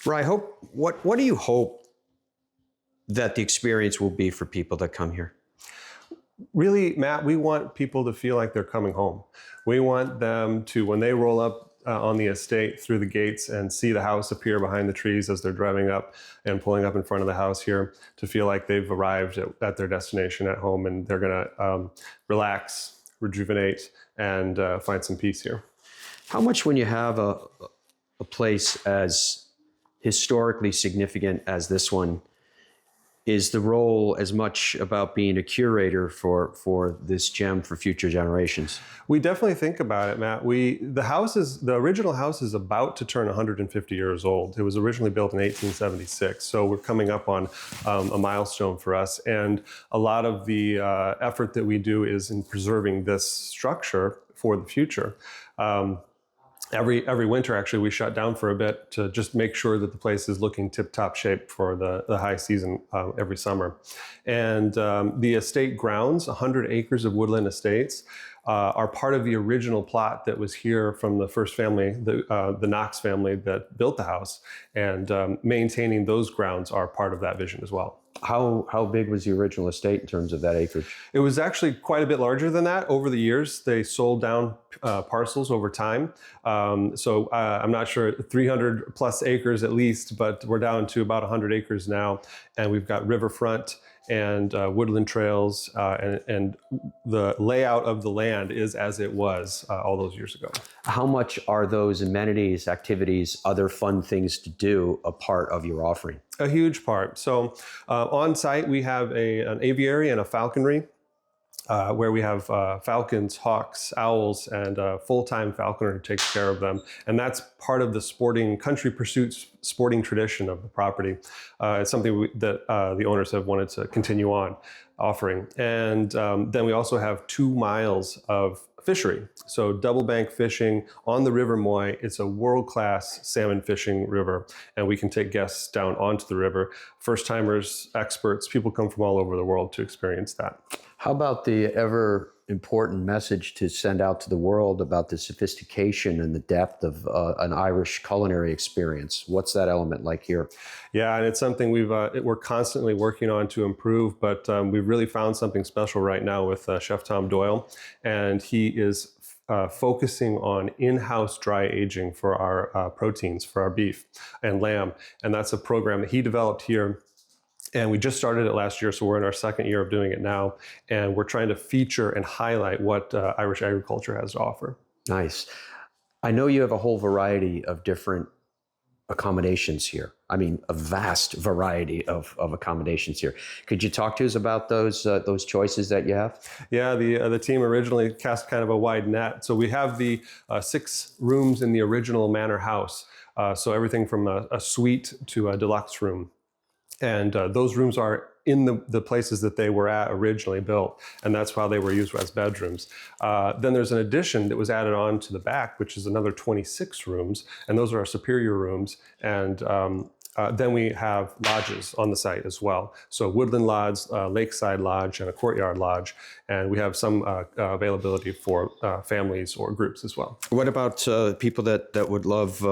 What do you hope that the experience will be for people that come here? Really, Matt, we want people to feel like they're coming home. We want them to, when they roll up on the estate through the gates and see the house appear behind the trees as they're driving up and pulling up in front of the house here, to feel like they've arrived at their destination at home, and they're going to relax, rejuvenate, and find some peace here. How much, when you have a place as historically significant as this one, is the role as much about being a curator for this gem for future generations? We definitely think about it, Matt. The original house is about to turn 150 years old. It was originally built in 1876, so we're coming up on a milestone for us. And a lot of the effort that we do is in preserving this structure for the future. Every winter, actually, we shut down for a bit to just make sure that the place is looking tip-top shape for the high season every summer. And the estate grounds, 100 acres of woodland estates, are part of the original plot that was here from the first family, the Knox family that built the house. And maintaining those grounds are part of that vision as well. How big was the original estate in terms of that acreage? It was actually quite a bit larger than that. Over the years, they sold down parcels over time. So I'm not sure, 300 plus acres at least, but we're down to about 100 acres now. And we've got riverfront and woodland trails, and the layout of the land is as it was all those years ago. How much are those amenities, activities, other fun things to do a part of your offering? A huge part. So on site, we have an aviary and a falconry, where we have falcons, hawks, owls, and a full-time falconer who takes care of them. And that's part of the country pursuits sporting tradition of the property. It's something that the owners have wanted to continue on offering. And then we also have 2 miles of fishery. So double bank fishing on the River Moy. It's a world-class salmon fishing river, and we can take guests down onto the river. First-timers, experts, people come from all over the world to experience that. How about the ever important message to send out to the world about the sophistication and the depth of an Irish culinary experience? What's that element like here? Yeah, and it's something we're constantly working on to improve, but we've really found something special right now with Chef Tom Doyle, and he is focusing on in-house dry aging for our proteins, for our beef and lamb, and that's a program that he developed here. And we just started it last year, so we're in our second year of doing it now. And we're trying to feature and highlight what Irish agriculture has to offer. Nice. I know you have a whole variety of different accommodations here. I mean, a vast variety of accommodations here. Could you talk to us about those choices that you have? Yeah, the team originally cast kind of a wide net. So we have the 6 rooms in the original manor house. So everything from a suite to a deluxe room. And those rooms are in the places that they were at originally built, and that's why they were used as bedrooms. Then there's an addition that was added on to the back, which is another 26 rooms, and those are our superior rooms. And then we have lodges on the site as well. So woodland lodge, lakeside lodge, and a courtyard lodge. And we have some availability for families or groups as well. What about people that would love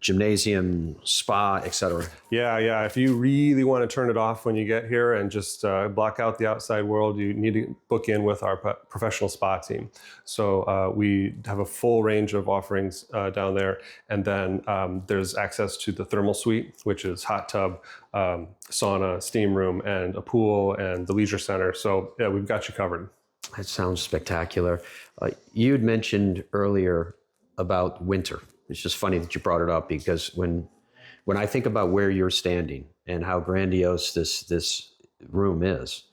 gymnasium, spa, etc.? Yeah. If you really want to turn it off when you get here and just block out the outside world, you need to book in with our professional spa team. So we have a full range of offerings down there. And then there's access to the thermal suite, which is hot tub, sauna, steam room, and a pool, and the leisure center. So yeah, we've got you covered. That sounds spectacular. You'd mentioned earlier about winter. It's just funny that you brought it up, because when I think about where you're standing and how grandiose this room is,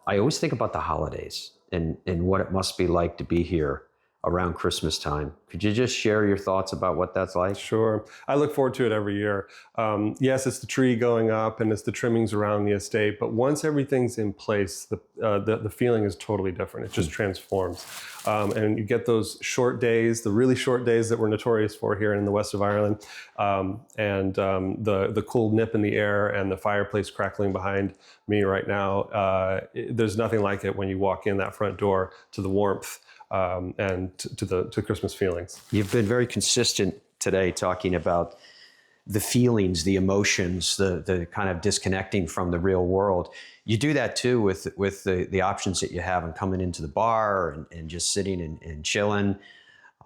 I always think about the holidays and what it must be like to be here around Christmas time. Could you just share your thoughts about what that's like? Sure. I look forward to it every year. Yes, it's the tree going up and it's the trimmings around the estate, but once everything's in place, the feeling is totally different. It just transforms. And you get those short days, the really short days that we're notorious for here in the west of Ireland, and the cool nip in the air and the fireplace crackling behind me right now. There's nothing like it when you walk in that front door to the warmth and to Christmas feelings. You've been very consistent today talking about the feelings, the emotions, the kind of disconnecting from the real world. You do that too with the options that you have and coming into the bar and just sitting and chilling.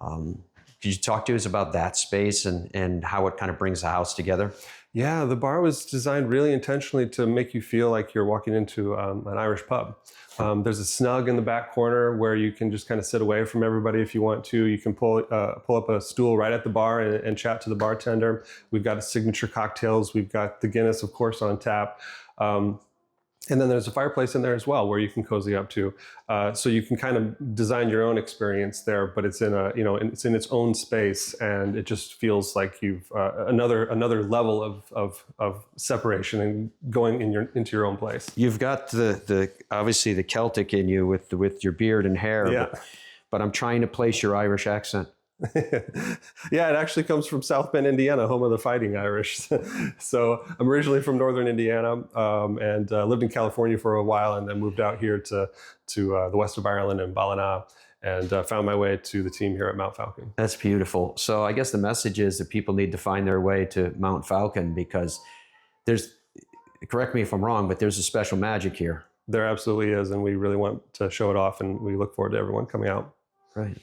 Could you talk to us about that space and how it kind of brings the house together? Yeah, the bar was designed really intentionally to make you feel like you're walking into an Irish pub. There's a snug in the back corner where you can just kind of sit away from everybody if you want to. You can pull up a stool right at the bar and chat to the bartender. We've got signature cocktails. We've got the Guinness, of course, on tap. And then there's a fireplace in there as well where you can cozy up to. So you can kind of design your own experience there, but it's in it's in its own space, and it just feels like you've another level of separation and going into your own place. You've got the obviously the Celtic in you with your beard and hair, Yeah. but I'm trying to place your Irish accent. Yeah, it actually comes from South Bend, Indiana, home of the Fighting Irish. So I'm originally from Northern Indiana and lived in California for a while, and then moved out here to the west of Ireland and Ballina, and found my way to the team here at Mount Falcon. That's beautiful. So I guess the message is that people need to find their way to Mount Falcon because there's, correct me if I'm wrong, but there's a special magic here. There absolutely is, and we really want to show it off, and we look forward to everyone coming out. Right.